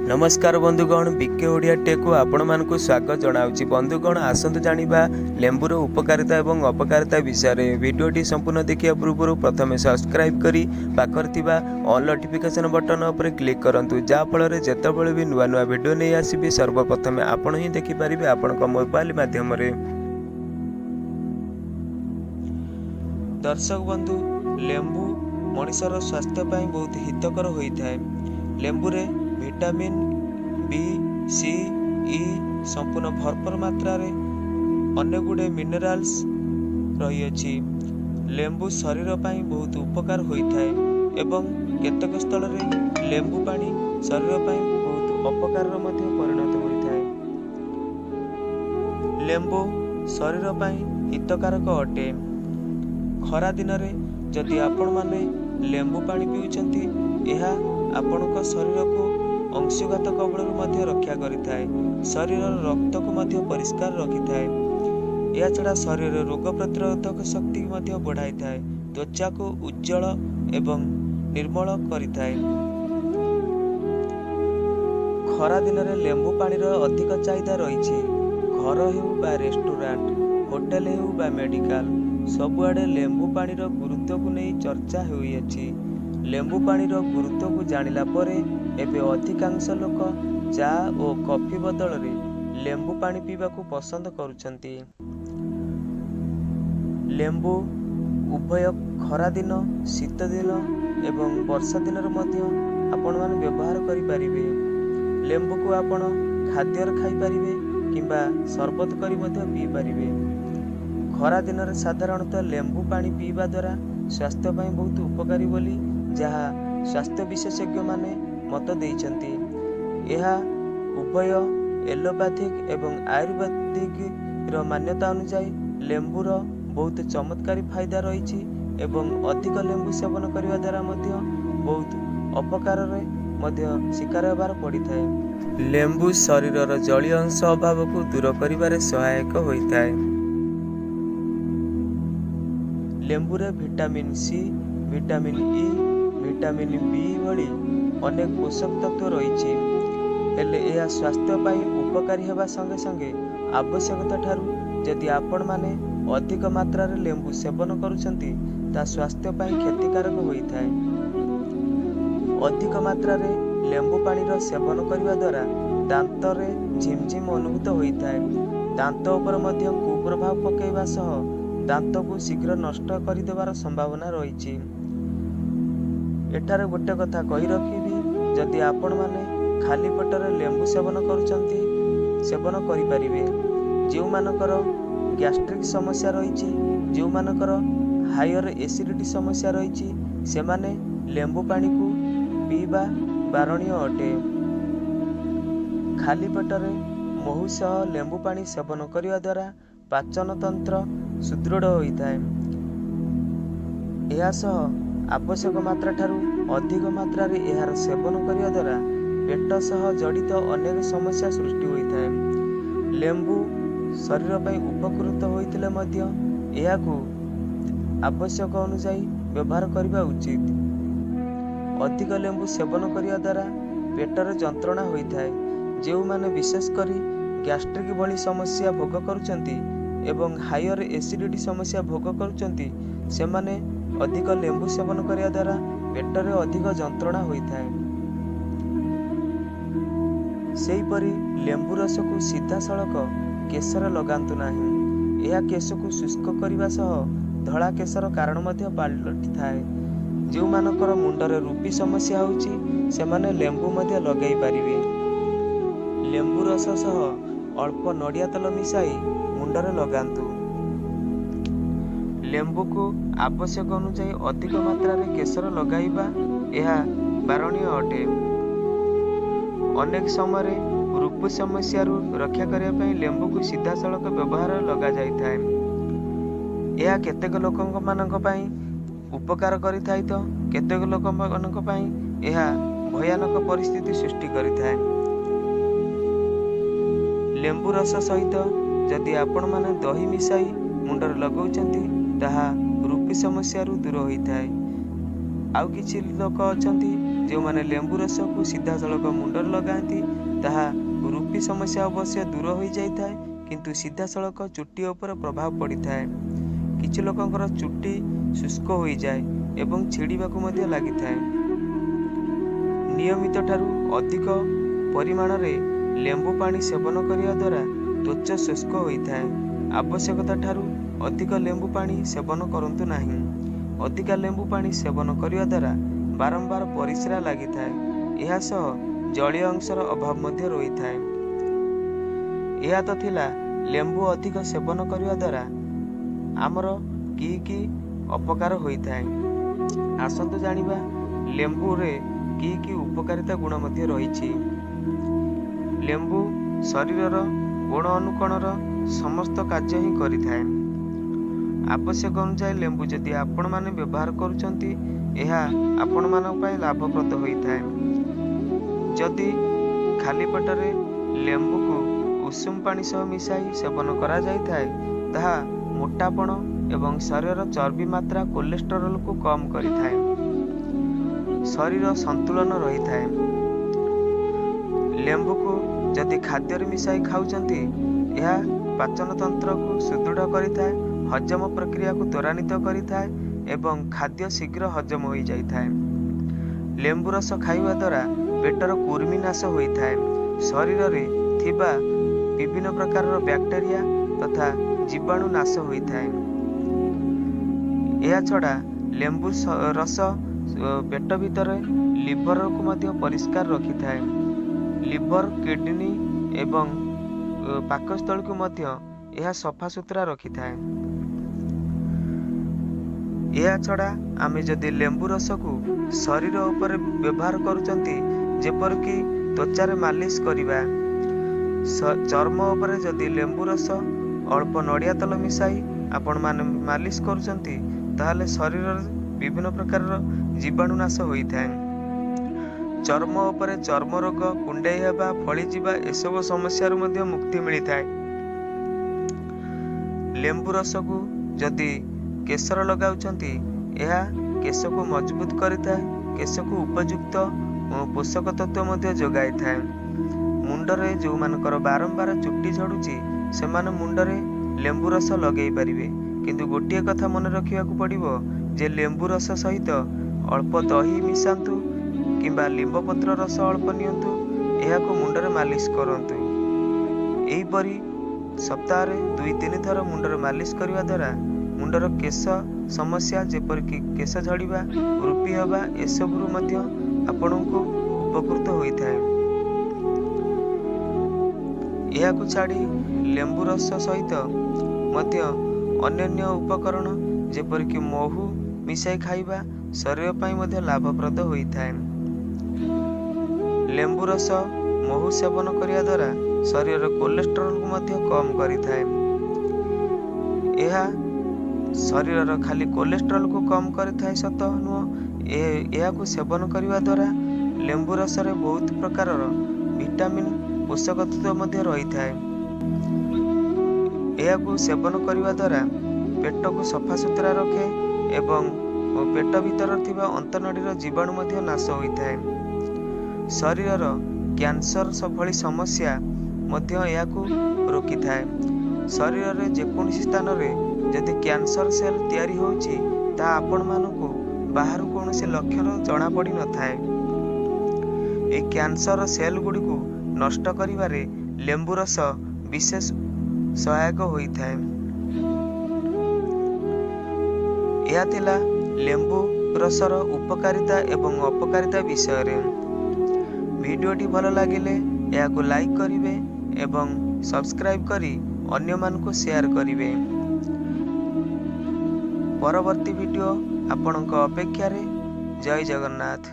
नमस्कार बंधुगण BK Odia take को आपण मानक स्वागत जनाऊँगी। बंधुगण आसतु जानिबा लेंबूर उपकारिता एवं अपकारिता विषय वीडियोटी संपूर्ण देखिया पूर्व प्रथम सब्सक्राइब करी पाखर थिबा ऑल नोटिफिकेशन बटन उपर क्लिक करंतु जा फल जेतेबेले भी नुआ नुआ वीडियो नहीं आसीबे सर्वप्रथमे आपण ही देखि परिबे आपनक मोबाइल माध्यम रे। दर्शक बंधु लेंबू मनुष्यर स्वास्थ्य पाई बहुत हितकर होइथाय। लेंबू रे विटामिन बी सी ई संपूर्ण भरपूर मात्रा रे अनेक गुडे मिनरल्स रही अछि। लेंबू शरीर पाई बहुत उपकार होइथाय एवं केतक स्थल रे लेंबू पानी शरीर पाई बहुत अपकार मध्ये परिणत होइथाय। लेंबू शरीर पाई हितकारक अटे। खरा दिन रे जदि आपण माने लेंबू पानी पिउचंती एहा आपणक शरीर को अंशुघात कबल मध्य रक्षा करिथाय। शरीर रक्त को मध्य परिष्कार रखिथाय। या छड़ा शरीर रोग प्रतिरोधक शक्ति मध्य बढ़ाई थाय। त्वचा को उज्जवल एवं निर्मल करिथाय। खरा दिन रे लेंबू पानी रो अधिक चाहिदा रहिछि। घर हेउ बा रेस्टोरेंट होटल हेउ बा मेडिकल सबुआडे लेंबू पानी रो गुरुत्व को नहीं चर्चा होइछि। लेंबू पानी रो गुरुत्व को जानिला परे एबे अधिकांश लोक चा और कॉफी बदल रे लेंबू पानी पीबा को पसंद करुछंती। लेंबू उभय खरा दिन शीत दिन एवं वर्षा दिन रे मध्य आपण मान व्यवहार करि परिबे। लेंबू को आपण खाद्य रे खाई परिबे किंबा शरबत करी मध्य पी परिबे। खरा दिन रे साधारणतः लेंबू पानी पीवा द्वारा स्वास्थ्य पाई बहुत उपकारी बोली जहा स्वास्थ्य विशेषज्ञ माने मत देइछंती। एहा उभय एलोपैथिक एवं आयुर्वेदिक रो मान्यता अनुसार लेंबू रो बहुत चमत्कारी फायदा रहिछि एवं अधिक लेंबू सेवन करिवा द्वारा मध्य बहुत अपकार रे मध्य शिकार हेबार पड़िथाय। लेंबू शरीर रो जलीय अंश अभाव को दूर करिबारे सहायक होइथाय। लेंबू रे vitamin C vitamin E vitamin B भली अनेक पोषक तत्व रहिछि। हेले यह स्वास्थ्य पाई उपकारी हेबा संगे संगे आवश्यकता ठारू यदि आपण माने अधिक मात्रा रे लेंबू सेवन करूछंती ता स्वास्थ्य पाई क्षतिकारक होइथाय। अधिक मात्रा रे लेंबू पानी रो सेवन करिवा द्वारा दांत रे झिमझिम अनुभूत होइथाय। दांत उपर मध्य कुप्रभाव पकेइबा सह दांत को शीघ्र नष्ट करि देबार संभावना रहिछि। एठारे गोटे कथा कहि रखिबी जदि आपण माने खाली पेट रे लेंबू सेवन करूचंती सेवन करि परिबे। जेउ मानकर गैस्ट्रिक समस्या रहिछि जेउ मानकर हायर एसिडिटी समस्या रहिछि से माने लेंबू पानी को पीबा बारणीय अटे। खाली पेट रे महू सह लेंबू पानी सेवन करिवा द्वारा पाचन तंत्र सुदृढ़ होइथाय। एहा सह आवश्यक मात्रा ठारू अधिक मात्रा रे एहार सेवन करिवा द्वारा पेट सह जड़ित अनेक समस्या सृष्टि होइथाय। लेंबू शरीर पई उपकृत होइतिले मध्य एहाकू आवश्यक अनुसार व्यवहार करिबा उचित। अधिक लेंबू सेवन करिवा द्वारा पेटर जंत्रणा होइथाय। जेउ माने विशेष करी गैस्ट्रिक भली समस्या भोग करूचंती एवं हायर एसिडिटी समस्या भोग करूचंती से माने अधिक लेंबू सेवन करिया द्वारा पेटरे अधिक जंत्रणा होइथाय। सेही परी लेंबू रस को सीधा सड़क केशर लगांतु नाही। यह केश को शुष्क करिवा सह धड़ा केशर कारण मध्य पालटिथाय। जो मानकर मुंडरे रूपी समस्या होउची से माने लेंबू मध्य लगाई पारिबे। लेंबू रस सह अल्प नडिया तेल मिसाई मुंडरे लगांतु। लेंबू को आवश्यक अनुसार अधिक मात्रा रे केशर लगाइबा यह बारणीय अटे। अनेक समय रे रूप समस्या रक्षा करिया पई लेंबू को सीधा सड़क व्यवहार लगा जाइथाय। यह केतेक लोकंक मानक पई उपकार करिथाय तो केतेक लोक मानक पई यह भयानक परिस्थिति सृष्टि करिथाय। लेंबू रस सहित जदि आपण माने दही मिसाई मुंडर लगाउचंती ताहा रूपी समस्या दूर होइथाय। आउ किछि लोक अछंती ଯେଉଁମାନେ ଲେମ୍ବୁ ରସକୁ ସିଧାସଳଖ ମୁଣ୍ଡରେ ଲଗାନ୍ତି ତାହା ରୁପି ସମସ୍ୟା ଅବଶ୍ୟ ଦୂର ହୋଇଯାଇଥାଏ, କିନ୍ତୁ ସିଧାସଳଖ ଚୁଟି ଉପରେ ପ୍ରଭାବ ପଡ଼ିଥାଏ। କିଛି ଲୋକଙ୍କର ଚୁଟି ଶୁଷ୍କ ହୋଇଯାଏ ଏବଂ ଛିଡ଼ିବାକୁ ମଧ୍ୟ ଲାଗିଥାଏ। ନିୟମିତ ଠାରୁ ଅଧିକ ପରିମାଣରେ ଲେମ୍ବୁ ପାଣି ସେବନ କରିବା ଦ୍ୱାରା ତ୍ୱଚା ଶୁଷ୍କ ହୋଇଥାଏ। ଆବଶ୍ୟକତା ଠାରୁ ଅଧିକ ଲେମ୍ବୁ ପାଣି ସେବନ କରନ୍ତୁ ନାହିଁ। ଅଧିକା ଲେମ୍ବୁ ପାଣି ସେବନ କରିବା ଦ୍ୱାରା ବାରମ୍ବାର ପରିସ୍ରା ଲାଗିଥାଏ। ଏହା ସହ ଜଳୀୟ ଅଂଶର ଅଭାବ ମଧ୍ୟ ରହିଥାଏ। ଏହା ତ ଥିଲା ଲେମ୍ବୁ ଅଧିକ ସେବନ କରିବା ଦ୍ୱାରା ଆମର କି ଅପକାର ହୋଇଥାଏ। ଆସନ୍ତୁ ଜାଣିବା ଲେମ୍ବୁରେ କି ଉପକାରିତା ଗୁଣ ମଧ୍ୟ ରହିଛି। ଲେମ୍ବୁ ଶରୀରର କୋଣ ଅନୁକୋଣର ସମସ୍ତ କାର୍ଯ୍ୟ ହିଁ କରିଥାଏ। ଆବଶ୍ୟକ ଅନୁଯାୟୀ ଲେମ୍ବୁ ଯଦି ଆପଣମାନେ ବ୍ୟବହାର କରୁଛନ୍ତି, ଏହା ଆପଣମାନଙ୍କ ପାଇଁ ଲାଭପ୍ରଦ ହୋଇଥାଏ। ଯଦି ଖାଲି ପେଟରେ ଲେମ୍ବୁକୁ ଉଷୁମ ପାଣି ସହ ମିଶାଇ ସେବନ କରାଯାଇଥାଏ, ତାହା ମୋଟାପଣ ଏବଂ ଶରୀରର ଚର୍ବି ମାତ୍ରା କୋଲେଷ୍ଟରଲକୁ କମ୍ କରିଥାଏ। ଶରୀର ସନ୍ତୁଳନ ରହିଥାଏ। ଲେମ୍ବୁକୁ ଯଦି ଖାଦ୍ୟରେ ମିଶାଇ ଖାଉଛନ୍ତି, ଏହା ପାଚନ ତନ୍ତ୍ରକୁ ସୁଦୃଢ଼ କରିଥାଏ, ହଜମ ପ୍ରକ୍ରିୟାକୁ ତ୍ୱରାନ୍ୱିତ କରିଥାଏ ଏବଂ ଖାଦ୍ୟ ଶୀଘ୍ର ହଜମ ହୋଇଯାଇଥାଏ। ଲେମ୍ବୁ ରସ ଖାଇବା ଦ୍ୱାରା ପେଟର କୃମି ନାଶ ହୋଇଥାଏ। ଶରୀରରେ ଥିବା ବିଭିନ୍ନ ପ୍ରକାରର ବ୍ୟାକ୍ଟେରିଆ ତଥା ଜୀବାଣୁ ନାଶ ହୋଇଥାଏ। ଏହା ଛଡ଼ା ଲେମ୍ବୁ ରସ ପେଟ ଭିତରେ ଲିଭରକୁ ମଧ୍ୟ ପରିଷ୍କାର ରଖିଥାଏ। ଲିଭର, କିଡନୀ ଏବଂ ପାକସ୍ଥଳୀକୁ ମଧ୍ୟ ଏହା ସଫାସୁତୁରା ରଖିଥାଏ। ଏହା ଛଡ଼ା ଆମେ ଯଦି ଲେମ୍ବୁ ରସକୁ ଶରୀର ଉପରେ ବ୍ୟବହାର କରୁଛନ୍ତି, ଯେପରିକି ତ୍ୱଚାରେ ମାଲିସ କରିବା, ଚର୍ମ ଉପରେ ଯଦି ଲେମ୍ବୁ ରସ ଅଳ୍ପ ନଡ଼ିଆ ତେଲ ମିଶାଇ ଆପଣମାନେ ମାଲିସ କରୁଛନ୍ତି, ତାହେଲେ ଶରୀରରେ ବିଭିନ୍ନ ପ୍ରକାରର ଜୀବାଣୁ ନାଶ ହୋଇଥାଏ। ଚର୍ମ ଉପରେ ଚର୍ମ ରୋଗ, କୁଣ୍ଡେଇ ହେବା, ଫଳିଯିବା ଏସବୁ ସମସ୍ୟାରୁ ମଧ୍ୟ ମୁକ୍ତି ମିଳିଥାଏ। ଲେମ୍ବୁ ରସକୁ ଯଦି କେଶରେ ଲଗାଉଛନ୍ତି, ଏହା କେଶକୁ ମଜବୁତ କରିଥାଏ, କେଶକୁ ଉପଯୁକ୍ତ ପୋଷକ ତତ୍ତ୍ୱ ମଧ୍ୟ ଯୋଗାଇଥାଏ। ମୁଣ୍ଡରେ ଯେଉଁମାନଙ୍କର ବାରମ୍ବାର ଚୁଟି ଝଡ଼ୁଛି, ସେମାନେ ମୁଣ୍ଡରେ ଲେମ୍ବୁ ରସ ଲଗାଇ ପାରିବେ। କିନ୍ତୁ ଗୋଟିଏ କଥା ମନେ ରଖିବାକୁ ପଡ଼ିବ ଯେ ଲେମ୍ବୁ ରସ ସହିତ ଅଳ୍ପ ଦହି ମିଶାନ୍ତୁ କିମ୍ବା ଲିମ୍ବପତ୍ର ରସ ଅଳ୍ପ ନିଅନ୍ତୁ, ଏହାକୁ ମୁଣ୍ଡରେ ମାଲିସ କରନ୍ତୁ। ଏହିପରି ସପ୍ତାହରେ 2-3 ଥର ମୁଣ୍ଡରେ ମାଲିସ କରିବା ଦ୍ୱାରା ମୁଣ୍ଡର କେଶ ସମସ୍ୟା ଯେପରିକି କେଶ ଝଡ଼ିବା, ରୁପି ହେବା ଏସବୁରୁ ମଧ୍ୟ ଆପଣଙ୍କୁ ଉପକୃତ ହୋଇଥାଏ। ଏହାକୁ ଛାଡ଼ି ଲେମ୍ବୁ ରସ ସହିତ ମଧ୍ୟ ଅନ୍ୟାନ୍ୟ ଉପକରଣ ଯେପରିକି ମହୁ ମିଶାଇ ଖାଇବା ଶରୀର ପାଇଁ ମଧ୍ୟ ଲାଭପ୍ରଦ ହୋଇଥାଏ। ଲେମ୍ବୁ ରସ ମହୁ ସେବନ କରିବା ଦ୍ୱାରା ଶରୀରର କୋଲେଷ୍ଟରଲକୁ ମଧ୍ୟ କମ୍ କରିଥାଏ। ଏହା ଶରୀରର ଖାଲି କୋଲେଷ୍ଟରଲକୁ କମ୍ କରିଥାଏ ସତ ନୁହଁ, ଏହାକୁ ସେବନ କରିବା ଦ୍ୱାରା ଲେମ୍ବୁ ରସରେ ବହୁତ ପ୍ରକାରର ଭିଟାମିନ୍, ପୋଷକ ତତ୍ତ୍ୱ ମଧ୍ୟ ରହିଥାଏ। ଏହାକୁ ସେବନ କରିବା ଦ୍ୱାରା ପେଟକୁ ସଫାସୁତୁରା ରଖେ ଏବଂ ପେଟ ଭିତରେ ଥିବା ଅନ୍ତନଳୀର ଜୀବାଣୁ ମଧ୍ୟ ନାଶ ହୋଇଥାଏ। ଶରୀରର କ୍ୟାନ୍ସର ଭଳି ସମସ୍ୟା ମଧ୍ୟ ଏହାକୁ ରୋକିଥାଏ। ଶରୀରରେ ଯେକୌଣସି ସ୍ଥାନରେ ଯଦି କ୍ୟାନ୍ସର ସେଲ୍ ତିଆରି ହେଉଛି, ତାହା ଆପଣମାନଙ୍କୁ ବାହାରୁ କୌଣସି ଲକ୍ଷଣ ଜଣାପଡ଼ିନଥାଏ। ଏହି କ୍ୟାନ୍ସର ସେଲ୍ ଗୁଡ଼ିକୁ ନଷ୍ଟ କରିବାରେ ଲେମ୍ବୁ ରସ ବିଶେଷ ସହାୟକ ହୋଇଥାଏ। ଏହା ଥିଲା ଲେମ୍ବୁ ରସର ଉପକାରିତା ଏବଂ ଅପକାରିତା ବିଷୟରେ। ଭିଡ଼ିଓଟି ଭଲ ଲାଗିଲେ ଏହାକୁ ଲାଇକ୍ କରିବେ ଏବଂ ସବସ୍କ୍ରାଇବ୍ କରି ଅନ୍ୟମାନଙ୍କୁ ସେୟାର କରିବେ। ପରବର୍ତ୍ତୀ ଭିଡ଼ିଓ ଆପଣଙ୍କ ଅପେକ୍ଷାରେ। ଜୟ ଜଗନ୍ନାଥ।